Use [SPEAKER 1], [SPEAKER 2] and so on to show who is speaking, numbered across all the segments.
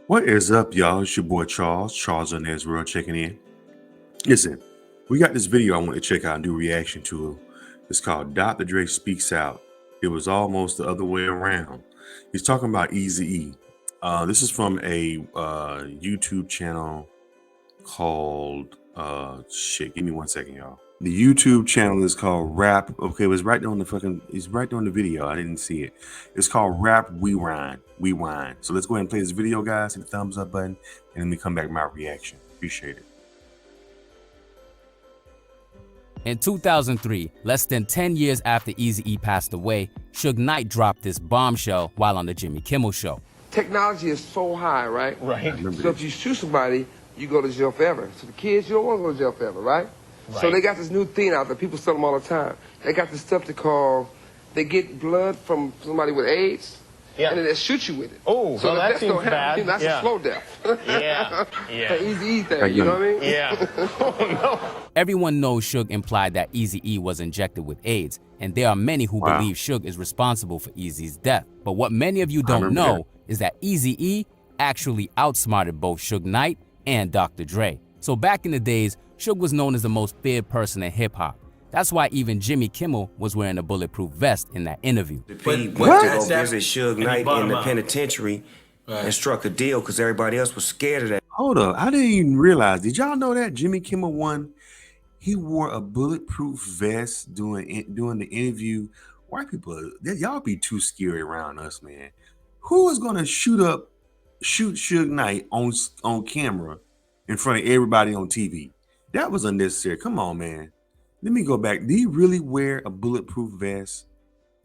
[SPEAKER 1] What is up, y'all? It's your boy Charles on Ezra checking in. Listen, we got this video I want to check out and do a reaction to. It's called Dr. Dre Speaks Out. It was almost the other way around. He's talking about Eazy-E. This is from a YouTube channel called give me 1 second, y'all. The YouTube channel is called Rap. Okay, it was right there on it's right there on the video. I didn't see it. It's called Rap Rewind. So let's go ahead and play this video, guys. Hit the thumbs up button, and then we come back with my reaction. Appreciate it.
[SPEAKER 2] In 2003, less than 10 years after Eazy-E passed away, Suge Knight dropped this bombshell while on the Jimmy Kimmel Show.
[SPEAKER 3] Technology is so high, right?
[SPEAKER 1] Right.
[SPEAKER 3] So if you shoot somebody, you go to jail forever. So the kids, you don't want to go to jail forever, right? So they got this new thing out there. People sell them all the time. They got this stuff they get blood from somebody with AIDS, and then they shoot you with it.
[SPEAKER 4] Oh,
[SPEAKER 3] so
[SPEAKER 4] well, that seems bad.
[SPEAKER 3] That's a slow death.
[SPEAKER 4] Yeah.
[SPEAKER 3] An easy thing, you know what I mean?
[SPEAKER 4] Yeah. Oh, no.
[SPEAKER 2] Everyone knows Suge implied that Eazy-E was injected with AIDS, and there are many who believe Suge is responsible for Eazy's death. But what many of you don't know is that Eazy-E actually outsmarted both Suge Knight and Dr. Dre. So back in the days, Suge was known as the most feared person in hip-hop. That's why even Jimmy Kimmel was wearing a bulletproof vest in that interview.
[SPEAKER 5] He went to go visit Suge Knight in the penitentiary and struck a deal because everybody else was scared of that.
[SPEAKER 1] Hold up, I didn't even realize. Did y'all know that Jimmy Kimmel won? He wore a bulletproof vest doing the interview. White people, y'all be too scary around us, man. Who is gonna shoot Suge Knight on camera in front of everybody on TV? That was unnecessary. Come on, man. Let me go back. Did he really wear a bulletproof vest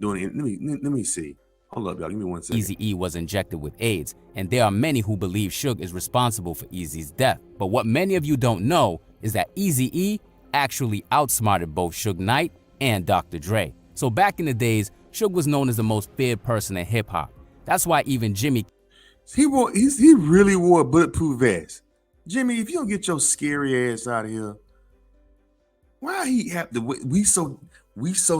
[SPEAKER 1] doing it? Let me see. Hold up, y'all. Give me 1 second.
[SPEAKER 2] Eazy-E was injected with AIDS, and there are many who believe Suge is responsible for Eazy's death. But what many of you don't know is that Eazy-E actually outsmarted both Suge Knight and Dr. Dre. So back in the days, Suge was known as the most feared person in hip-hop. That's why even Jimmy...
[SPEAKER 1] He really wore a bulletproof vest. Jimmy, if you don't get your scary ass out of here, why he have to? We so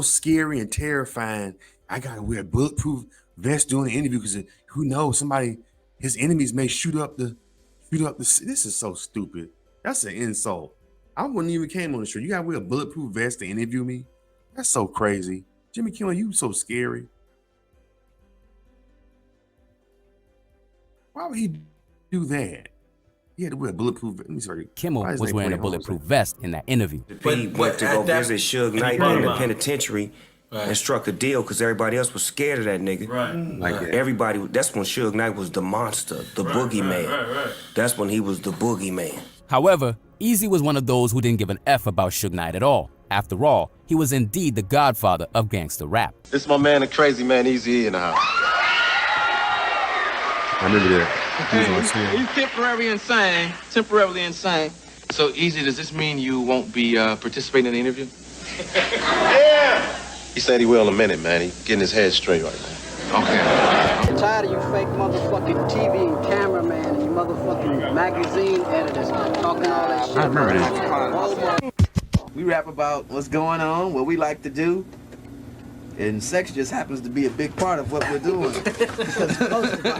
[SPEAKER 1] scary and terrifying. I gotta wear a bulletproof vest doing the interview because who knows, his enemies may shoot up the. This is so stupid. That's an insult. I wouldn't even came on the show. You gotta wear a bulletproof vest to interview me. That's so crazy. Jimmy Kimmel, you so scary. Why would he do that? He had to wear a bulletproof vest.
[SPEAKER 2] Kimmel was wearing a bulletproof vest in that interview.
[SPEAKER 5] He went to go visit Suge Knight in the penitentiary and struck a deal because everybody else was scared of that nigga. Everybody, that's when Suge Knight was the monster, the boogeyman. That's when he was the boogeyman.
[SPEAKER 2] However, Eazy was one of those who didn't give an F about Suge Knight at all. After all, he was indeed the godfather of gangster rap.
[SPEAKER 6] This is my man, the crazy man, Eazy-E in the house.
[SPEAKER 1] I remember that.
[SPEAKER 7] He's temporarily insane. So, Eazy, does this mean you won't be participating in the interview?
[SPEAKER 6] Yeah! He said he will in a minute, man. He's getting his head straight right now.
[SPEAKER 7] Okay.
[SPEAKER 8] I'm tired of you fake motherfucking TV and cameraman and you motherfucking magazine editors talking all that shit.
[SPEAKER 1] I remember that.
[SPEAKER 9] We rap about what's going on, what we like to do, and sex just happens to be a big part of what we're doing.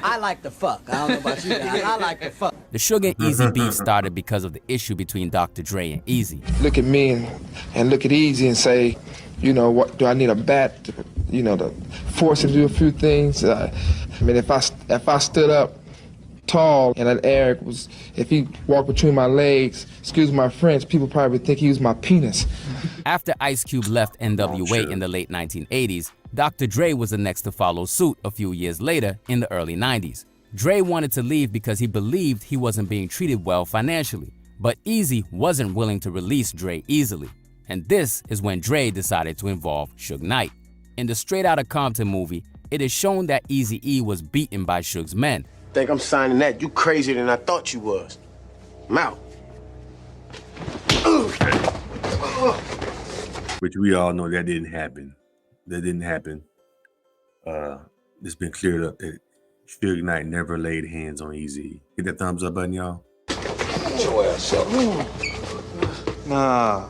[SPEAKER 8] I like to fuck. I don't know about you guys. I like to fuck.
[SPEAKER 2] The Suge and Eazy beef started because of the issue between Dr. Dre and Eazy.
[SPEAKER 3] Look at me and look at Easy and say, you know, what do I need a bat to, to force him to do a few things? I mean, if I stood up tall and that Eric if he walked between my legs, excuse my French, people probably would think he was my penis.
[SPEAKER 2] After Ice Cube left NWA in the late 1980s, Dr. Dre was the next to follow suit a few years later in the early 90s. Dre wanted to leave because he believed he wasn't being treated well financially, but Eazy wasn't willing to release Dre easily. And this is when Dre decided to involve Suge Knight. In the Straight Outta Compton movie, it is shown that Eazy-E was beaten by Suge's men.
[SPEAKER 6] Think I'm signing that? You crazier than I thought you was. I'm out.
[SPEAKER 1] Which we all know that didn't happen. It's been cleared up that Suge Knight never laid hands on Eazy. Hit that thumbs up button, y'all.
[SPEAKER 6] Get your ass up.
[SPEAKER 9] Nah.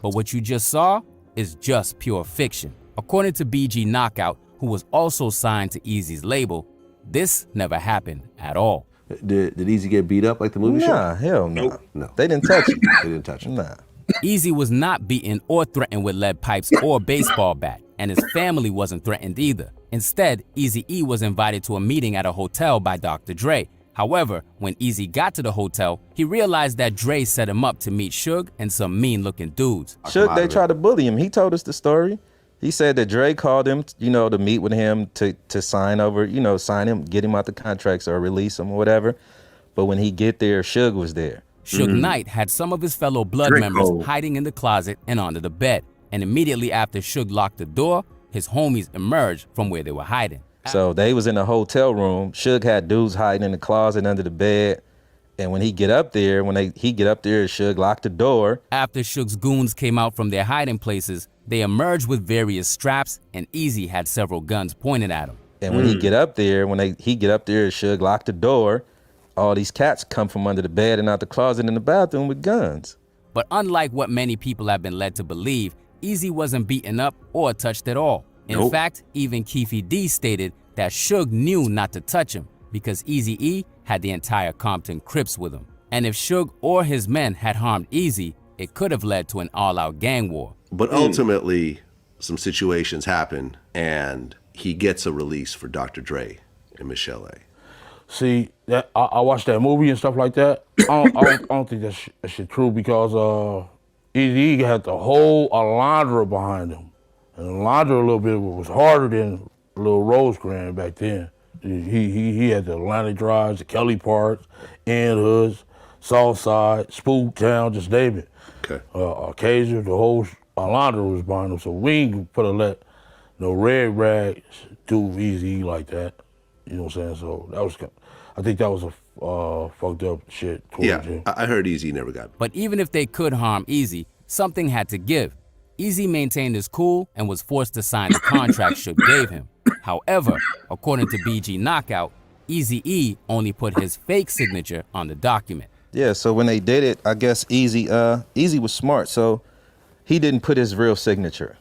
[SPEAKER 2] But what you just saw is just pure fiction. According to BG Knockout, who was also signed to Eazy's label, this never happened at all.
[SPEAKER 10] Did Easy get beat up like the movie show?
[SPEAKER 11] Nah, hell no.
[SPEAKER 10] Nope. No.
[SPEAKER 11] They didn't touch him.
[SPEAKER 10] They didn't touch him.
[SPEAKER 11] Nah.
[SPEAKER 2] Easy was not beaten or threatened with lead pipes or a baseball bat, and his family wasn't threatened either. Instead, Eazy-E was invited to a meeting at a hotel by Dr. Dre. However, when Eazy got to the hotel, he realized that Dre set him up to meet Suge and some mean-looking dudes.
[SPEAKER 11] Suge, they tried to bully him. He told us the story. He said that Dre called him, to meet with him to sign over, sign him, get him out the contracts or release him or whatever. But when he get there, Suge was there.
[SPEAKER 2] Suge Knight had some of his fellow blood members hiding in the closet and under the bed. And immediately after Suge locked the door, his homies emerged from where they were hiding.
[SPEAKER 11] So they was in the hotel room. Suge had dudes hiding in the closet under the bed. And when he get up there, Suge locked the door.
[SPEAKER 2] After Suge's goons came out from their hiding places, they emerged with various straps, and Eazy had several guns pointed at him.
[SPEAKER 11] And when he get up there, Suge locked the door. All these cats come from under the bed and out the closet in the bathroom with guns.
[SPEAKER 2] But unlike what many people have been led to believe, Eazy wasn't beaten up or touched at all. In fact, even Keefe D stated that Suge knew not to touch him because Eazy-E had the entire Compton Crips with him. And if Suge or his men had harmed Eazy, it could have led to an all-out gang war.
[SPEAKER 10] But ultimately, some situations happen, and he gets a release for Dr. Dre and Michelle A.
[SPEAKER 12] See, that I watched that movie and stuff like that. I don't think that shit true because Eazy-E had the whole Alondra behind him. And Alondra a little bit was harder than Lil Rosecrans back then. He had the Atlantic Drives, the Kelly Parks, End Hoods, Southside, Spook Town, just name it.
[SPEAKER 10] Okay.
[SPEAKER 12] Acacia, the whole Alondra was behind him. So we ain't put a let no Red Rags do Eazy-E like that. You know what I'm saying? So I think that was a fucked up shit towards him.
[SPEAKER 10] I heard Eazy never got beat.
[SPEAKER 2] But even if they could harm Eazy, something had to give. Eazy maintained his cool and was forced to sign the contract Suge gave him. However, according to BG Knockout, Eazy-E only put his fake signature on the document.
[SPEAKER 11] Yeah, so when they did it, I guess Eazy was smart, so he didn't put his real signature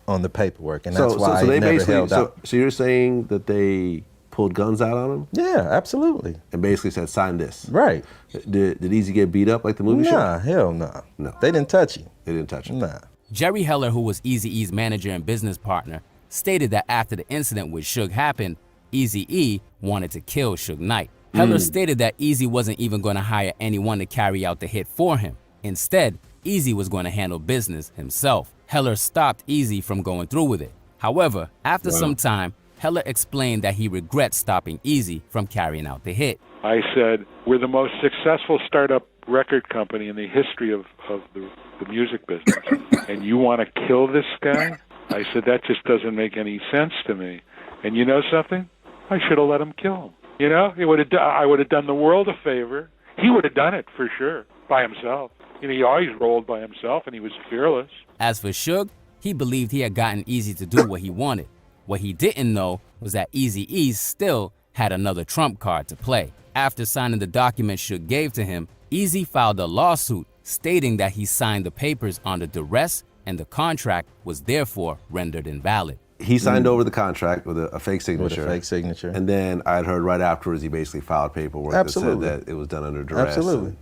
[SPEAKER 11] on the paperwork, and that's why
[SPEAKER 10] so
[SPEAKER 11] he
[SPEAKER 10] they
[SPEAKER 11] never
[SPEAKER 10] basically
[SPEAKER 11] held out.
[SPEAKER 10] So you're saying that they pulled guns out on him?
[SPEAKER 11] Yeah, absolutely.
[SPEAKER 10] And basically said, sign this.
[SPEAKER 11] Right.
[SPEAKER 10] Did Eazy get beat up like the movie show?
[SPEAKER 11] Nah, hell no.
[SPEAKER 10] No.
[SPEAKER 11] They didn't touch him.
[SPEAKER 10] They didn't touch him?
[SPEAKER 11] Nah.
[SPEAKER 2] Jerry Heller, who was Eazy-E's manager and business partner, stated that after the incident with Suge happened, Eazy-E wanted to kill Suge Knight. Heller stated that Eazy wasn't even going to hire anyone to carry out the hit for him. Instead, Eazy was going to handle business himself. Heller stopped Eazy from going through with it. However, after some time, Heller explained that he regrets stopping Eazy from carrying out the hit.
[SPEAKER 13] I said, we're the most successful startup record company in the history of the music business, and you want to kill this guy? I said, that just doesn't make any sense to me. And you know something? I should have let him kill him. You know, I would have done the world a favor. He would have done it for sure, by himself. You know, he always rolled by himself, and he was fearless.
[SPEAKER 2] As for Suge, he believed he had gotten Eazy to do what he wanted. What he didn't know was that Eazy-E still had another trump card to play. After signing the document Suge gave to him, Eazy filed a lawsuit stating that he signed the papers under duress and the contract was therefore rendered invalid.
[SPEAKER 10] He signed over the contract with a fake signature.
[SPEAKER 11] With a fake signature.
[SPEAKER 10] And then I had heard right afterwards he basically filed paperwork that said that it was done under duress.
[SPEAKER 11] Absolutely.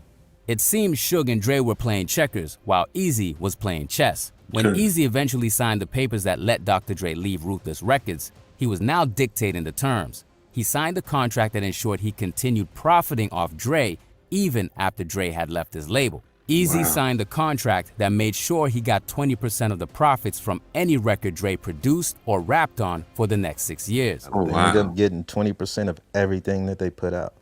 [SPEAKER 2] It seemed Suge and Dre were playing checkers while Eazy was playing chess. When Eazy eventually signed the papers that let Dr. Dre leave Ruthless Records, he was now dictating the terms. He signed a contract that ensured he continued profiting off Dre even after Dre had left his label. Eazy signed a contract that made sure he got 20% of the profits from any record Dre produced or rapped on for the next 6 years.
[SPEAKER 11] They ended up getting 20% of everything that they put out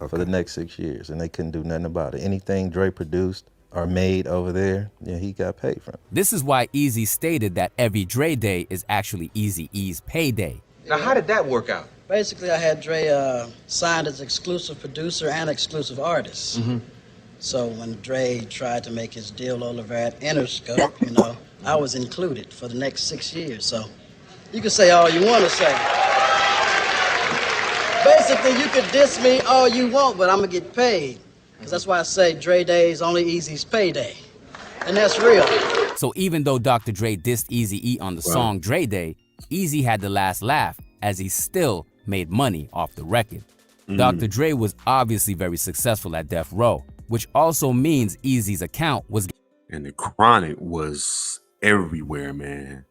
[SPEAKER 11] for the next 6 years, and they couldn't do nothing about it. Anything Dre produced or made over there, yeah, he got paid from.
[SPEAKER 2] This is why Eazy stated that every Dre day is actually Eazy-E's payday.
[SPEAKER 9] Now, how did that work out?
[SPEAKER 8] Basically, I had Dre signed as exclusive producer and exclusive artist. So when Dre tried to make his deal over at Interscope, you know, I was included for the next 6 years. So you can say all you want to say. Basically, you could diss me all you want, but I'm going to get paid. Because that's why I say Dre Day is only Eazy's payday. And that's real.
[SPEAKER 2] So even though Dr. Dre dissed Eazy-E on the song Dre Day, Eazy had the last laugh as he still made money off the record. Dr. Dre was obviously very successful at Death Row, which also means Eazy's account was.
[SPEAKER 1] And the Chronic was everywhere, man.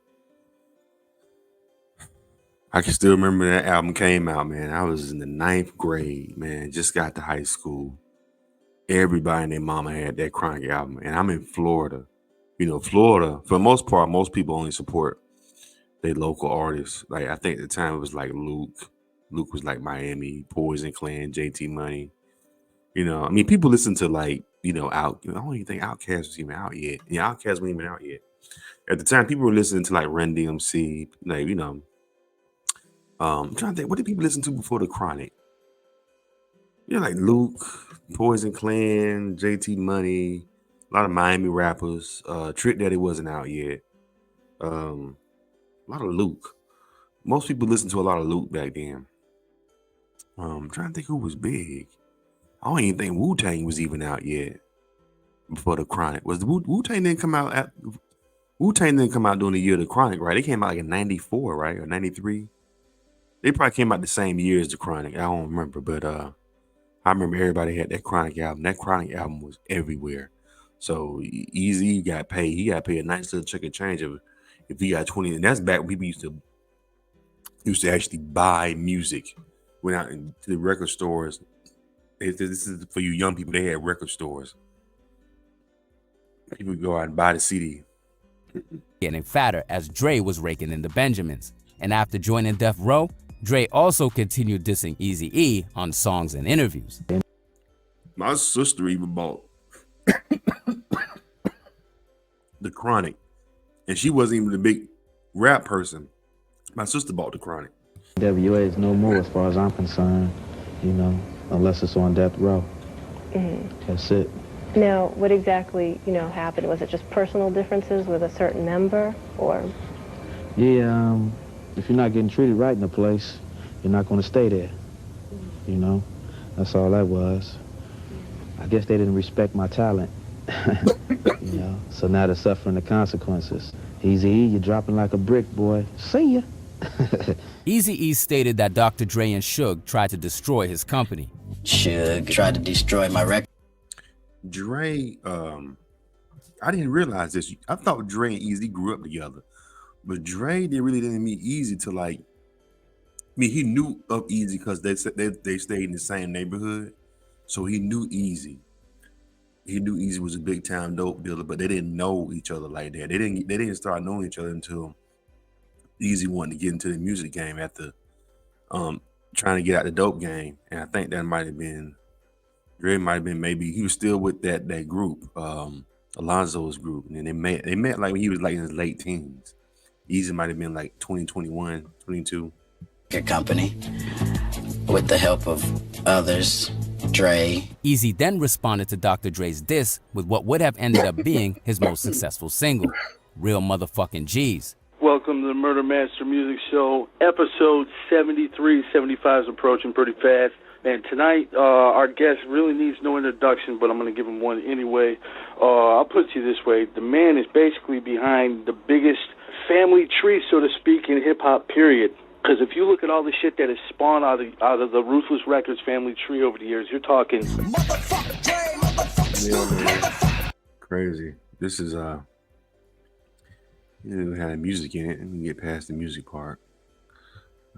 [SPEAKER 1] I can still remember that album came out, man. I was in the 9th grade, man. Just got to high school. Everybody and their mama had that Chronic album. And I'm in Florida. You know, Florida, for the most part, most people only support their local artists. Like, I think at the time it was like Luke. Luke was like Miami, Poison Clan, JT Money. You know, I mean, people listen to like, you know, I don't even think Outkast was even out yet. Yeah, Outkast wasn't even out yet. At the time, people were listening to like Run DMC, like, you know. I'm trying to think, what did people listen to before the Chronic? You know, like Luke, Poison Clan, JT Money, a lot of Miami rappers. Trick Daddy wasn't out yet. A lot of Luke. Most people listened to a lot of Luke back then. I'm trying to think who was big. I don't even think Wu-Tang was even out yet before the Chronic. Was the Wu-Tang didn't come out Wu-Tang didn't come out during the year of the Chronic, right? They came out like in 94, right? Or 93. They probably came out the same year as the Chronic. I don't remember, but I remember everybody had that Chronic album. That Chronic album was everywhere. So Eazy got paid. He got paid a nice little chunk of change if he got 20. And that's back when people used to actually buy music. Went out into the record stores. This is for you young people. They had record stores. People would go out and buy the CD.
[SPEAKER 2] Getting fatter as Dre was raking in the Benjamins. And after joining Death Row, Dre also continued dissing Eazy-E on songs and interviews.
[SPEAKER 1] My sister even bought the Chronic. And she wasn't even a big rap person. My sister bought the Chronic.
[SPEAKER 14] WA is no more as far as I'm concerned, you know, unless it's on Death Row. That's it.
[SPEAKER 15] Now, what exactly, happened? Was it just personal differences with a certain member, or?
[SPEAKER 14] Yeah, if you're not getting treated right in the place, you're not going to stay there, you know? That's all that was. I guess they didn't respect my talent, you know? So now they're suffering the consequences. Eazy-E, you're dropping like a brick, boy. See ya.
[SPEAKER 2] Eazy-E stated that Dr. Dre and Suge tried to destroy his company.
[SPEAKER 8] Suge tried to destroy my record.
[SPEAKER 1] Dre, I didn't realize this. I thought Dre and Eazy grew up together. But Dre, they really didn't meet Eazy till like, he knew of Eazy because they stayed in the same neighborhood. So he knew Eazy. He knew Eazy was a big time dope dealer, but they didn't know each other like that. They didn't start knowing each other until Eazy wanted to get into the music game after trying to get out the dope game. And I think that might have been, Dre might have been, maybe he was still with that group, Alonzo's group. And then they met like when he was like in his late teens. Eazy might have been like 20, 21, 22.
[SPEAKER 8] Your company, with the help of others, Dre.
[SPEAKER 2] Eazy then responded to Dr. Dre's diss with what would have ended up being his most successful single, Real Motherfucking G's.
[SPEAKER 16] Welcome to the Murder Master Music Show. Episode 73, 75 is approaching pretty fast. And tonight, our guest really needs no introduction, but I'm going to give him one anyway. I'll put it to you this way. The man is basically behind the biggest family tree, so to speak, in hip-hop, period. Because if you look at all the shit that has spawned out of the Ruthless Records family tree over the years, you're talking...
[SPEAKER 1] Crazy. This is, it had music in it. Let me get past the music part.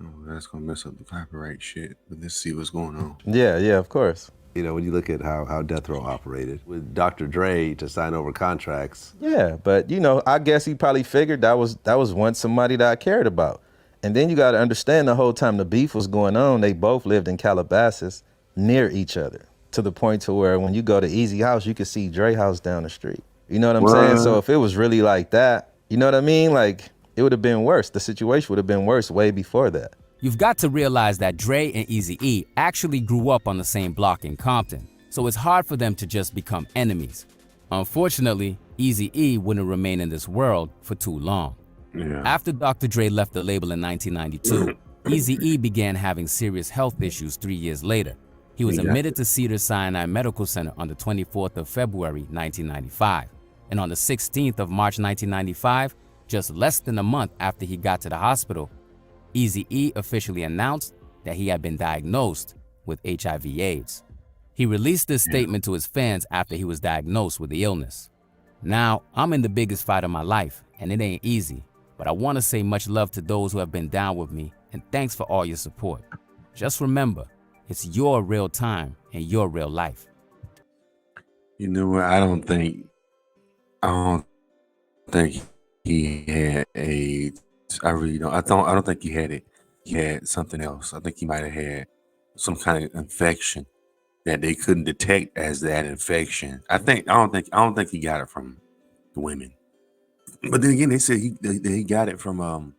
[SPEAKER 1] Oh, that's gonna mess up the copyright shit. But let's see what's going on.
[SPEAKER 11] Yeah, of course.
[SPEAKER 10] You know, when you look at how Death Row operated, with Dr. Dre to sign over contracts.
[SPEAKER 11] Yeah, but I guess he probably figured that was once somebody that I cared about. And then you got to understand, the whole time the beef was going on, they both lived in Calabasas near each other, to the point to where when you go to Eazy house, you could see Dre house down the street. You know what I'm saying? So if it was really like that, you know what I mean? Like, it would have been worse. The situation would have been worse way before that.
[SPEAKER 2] You've got to realize that Dre and Eazy-E actually grew up on the same block in Compton, so it's hard for them to just become enemies. Unfortunately, Eazy-E wouldn't remain in this world for too long.
[SPEAKER 1] Yeah.
[SPEAKER 2] After Dr. Dre left the label in 1992, Eazy-E began having serious health issues 3 years later. He was admitted to Cedars-Sinai Medical Center on the 24th of February, 1995. And on the 16th of March, 1995, just less than a month after he got to the hospital, Eazy-E officially announced that he had been diagnosed with HIV/AIDS. He released this statement to his fans after he was diagnosed with the illness. Now, I'm in the biggest fight of my life, and it ain't easy, but I want to say much love to those who have been down with me, and thanks for all your support. Just remember, it's your real time and your real life.
[SPEAKER 1] You know what? I don't think he had AIDS. I really don't. I don't think he had it. He had something else. I think he might have had some kind of infection that they couldn't detect as that infection. I don't think he got it from the women. But then again, they said he got it from a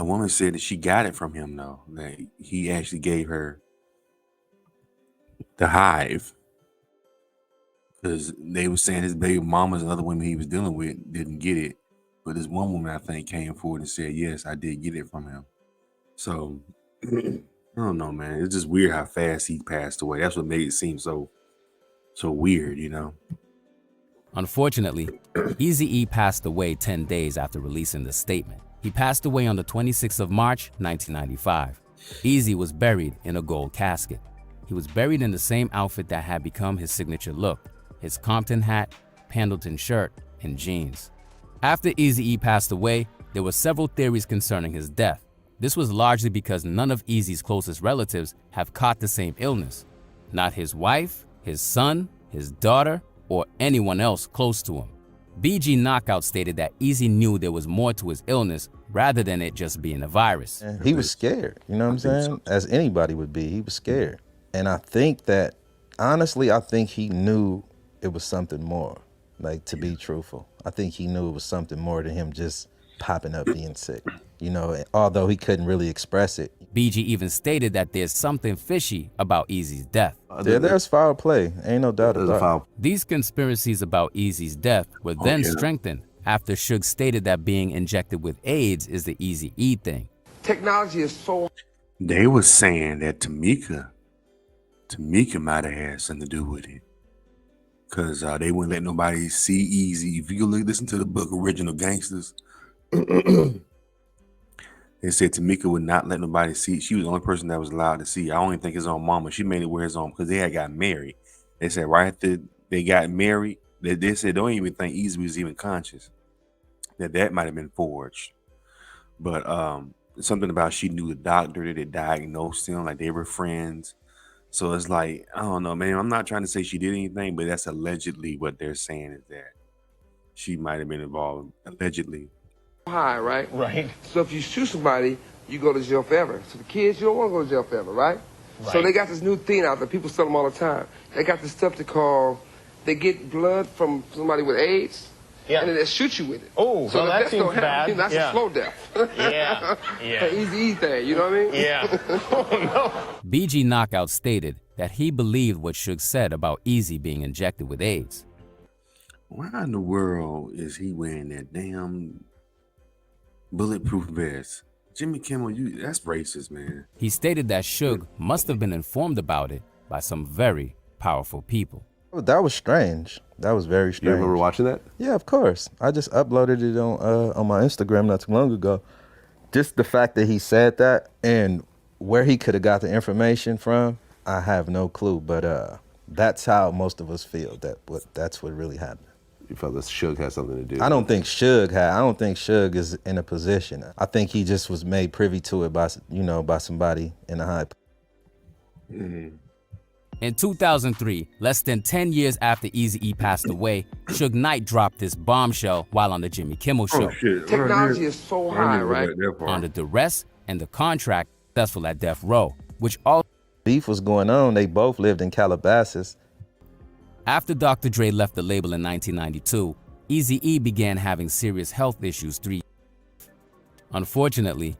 [SPEAKER 1] woman said that she got it from him though. That he actually gave her the hive. Because they were saying his baby mamas and other women he was dealing with didn't get it. But this one woman, I think, came forward and said, yes, I did get it from him. So, I don't know, man. It's just weird how fast he passed away. That's what made it seem so weird, you know?
[SPEAKER 2] Unfortunately, Eazy-E passed away 10 days after releasing the statement. He passed away on the 26th of March, 1995. Eazy was buried in a gold casket. He was buried in the same outfit that had become his signature look, his Compton hat, Pendleton shirt, and jeans. After Eazy-E passed away, there were several theories concerning his death. This was largely because none of Eazy's closest relatives have caught the same illness. Not his wife, his son, his daughter, or anyone else close to him. BG Knockout stated that Eazy knew there was more to his illness rather than it just being a virus.
[SPEAKER 11] He was scared, you know what I'm saying? As anybody would be, he was scared. And I think that, honestly, I think he knew it was something more, like, to be truthful. I think he knew it was something more to him just popping up being sick, you know, although he couldn't really express it.
[SPEAKER 2] BG even stated that there's something fishy about Eazy's death.
[SPEAKER 11] There's foul play, ain't no doubt about it.
[SPEAKER 2] These conspiracies about Eazy's death were then strengthened after Suge stated that being injected with AIDS is the Eazy-E thing.
[SPEAKER 3] Technology is so...
[SPEAKER 1] They were saying that Tamika might have had something to do with it. Because they wouldn't let nobody see Eazy. If you listen to the book Original Gangsters, they said Tamika would not let nobody see. She was the only person that was allowed to see. I don't even think his own mama. She made it wear his own because they had got married. They said right after they got married, they said don't even think Eazy was even conscious. That might have been forged. But something about she knew the doctor that diagnosed him, like they were friends. So it's like, I don't know, man. I'm not trying to say she did anything, but that's allegedly what they're saying is that she might have been involved, allegedly.
[SPEAKER 3] High, right? Right. So if you shoot somebody, you go to jail forever. So the kids, you don't want to go to jail forever, right? So they got this new thing out there. People sell them all the time. They got this stuff they get blood from somebody with AIDS, and then they shoot you with it.
[SPEAKER 4] Oh, so that seems bad.
[SPEAKER 3] That's a slow death.
[SPEAKER 4] Yeah.
[SPEAKER 3] An easy thing, you know what I mean?
[SPEAKER 4] Yeah. Oh, no.
[SPEAKER 2] BG Knockout stated that he believed what Suge said about Eazy being injected with AIDS.
[SPEAKER 1] Why in the world is he wearing that damn bulletproof vest? Jimmy Kimmel, that's racist, man.
[SPEAKER 2] He stated that Suge must have been informed about it by some very powerful people.
[SPEAKER 11] That was strange. That was very strange.
[SPEAKER 10] You remember watching that?
[SPEAKER 11] Yeah, of course. I just uploaded it on my Instagram not too long ago. Just the fact that he said that and where he could have got the information from, I have no clue. But that's how most of us feel. That's what really happened.
[SPEAKER 10] You felt that Suge had something to do.
[SPEAKER 11] I don't think Suge is in a position. I think he just was made privy to it by somebody in a high.
[SPEAKER 2] In 2003, less than 10 years after Eazy-E passed away, Suge Knight dropped this bombshell while on the Jimmy Kimmel show.
[SPEAKER 3] Technology is so high, right?
[SPEAKER 2] Under duress and the contract successful at Death Row, which all
[SPEAKER 11] beef was going on. They both lived in Calabasas.
[SPEAKER 2] After Dr. Dre left the label in 1992, Eazy-E began having serious health issues 3 years. Unfortunately,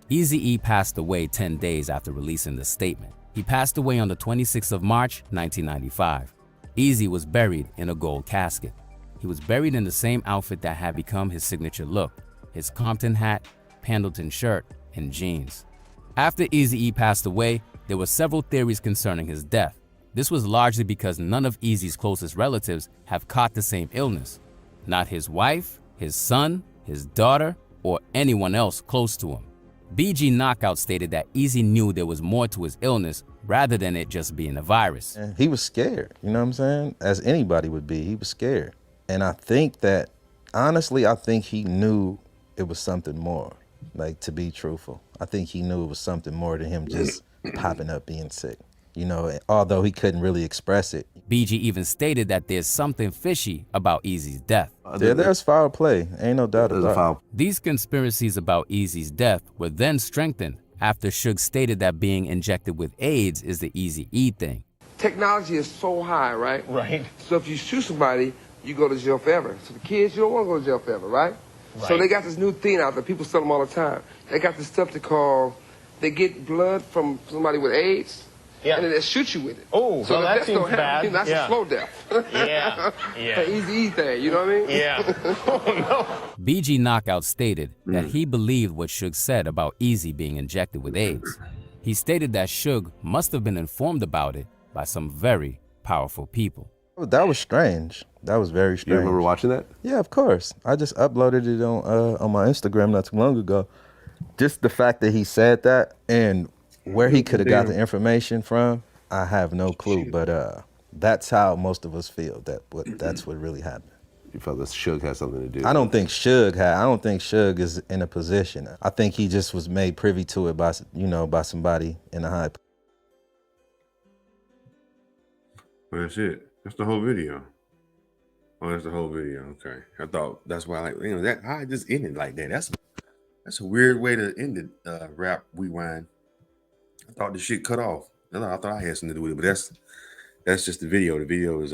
[SPEAKER 2] Eazy-E passed away 10 days after releasing this statement. He passed away on the 26th of March, 1995. Eazy was buried in a gold casket. He was buried in the same outfit that had become his signature look, his Compton hat, Pendleton shirt, and jeans. After Eazy-E passed away, there were several theories concerning his death. This was largely because none of Eazy's closest relatives have caught the same illness. Not his wife, his son, his daughter, or anyone else close to him. BG Knockout stated that Eazy knew there was more to his illness rather than it just being a virus.
[SPEAKER 11] And he was scared, you know what I'm saying? As anybody would be, he was scared. And I think that, honestly, I think he knew it was something more, like, to be truthful. I think he knew it was something more than him just popping up being sick, you know, although he couldn't really express it.
[SPEAKER 2] BG even stated that there's something fishy about Eazy's death.
[SPEAKER 11] There's foul play, ain't no doubt about it.
[SPEAKER 2] These conspiracies about Eazy's death were then strengthened after Suge stated that being injected with AIDS is the Eazy-E thing.
[SPEAKER 3] Technology is so high, right?
[SPEAKER 4] Right.
[SPEAKER 3] So if you shoot somebody, you go to jail forever. So the kids, you don't want to go to jail forever, right? So they got this new thing out there. People sell them all the time. They got this stuff they call, they get blood from somebody with AIDS, and then they shoot you with it.
[SPEAKER 4] Oh,
[SPEAKER 3] so
[SPEAKER 4] well, that seems bad.
[SPEAKER 3] That's a slow death.
[SPEAKER 4] Yeah.
[SPEAKER 3] An easy thing, you know what I mean?
[SPEAKER 4] Yeah. Oh, no.
[SPEAKER 2] BG Knockout stated that he believed what Suge said about Eazy being injected with AIDS. He stated that Suge must have been informed about it by some very powerful people.
[SPEAKER 11] That was strange. That was very strange.
[SPEAKER 10] You remember watching that?
[SPEAKER 11] Yeah, of course. I just uploaded it on my Instagram not too long ago. Just the fact that he said that and where he could have got the information from, I have no clue. But that's how most of us feel. That's what really happened.
[SPEAKER 10] You felt that Suge had something to do.
[SPEAKER 11] I don't think Suge is in a position. I think he just was made privy to it by somebody in a high.
[SPEAKER 1] Well, that's it. That's the whole video. Oh, that's the whole video. Okay. I thought that's why, like, you know, that I just ended like that. That's a weird way to end the rap rewind. I thought the shit cut off. I thought I had something to do with it, but that's just the video. The video is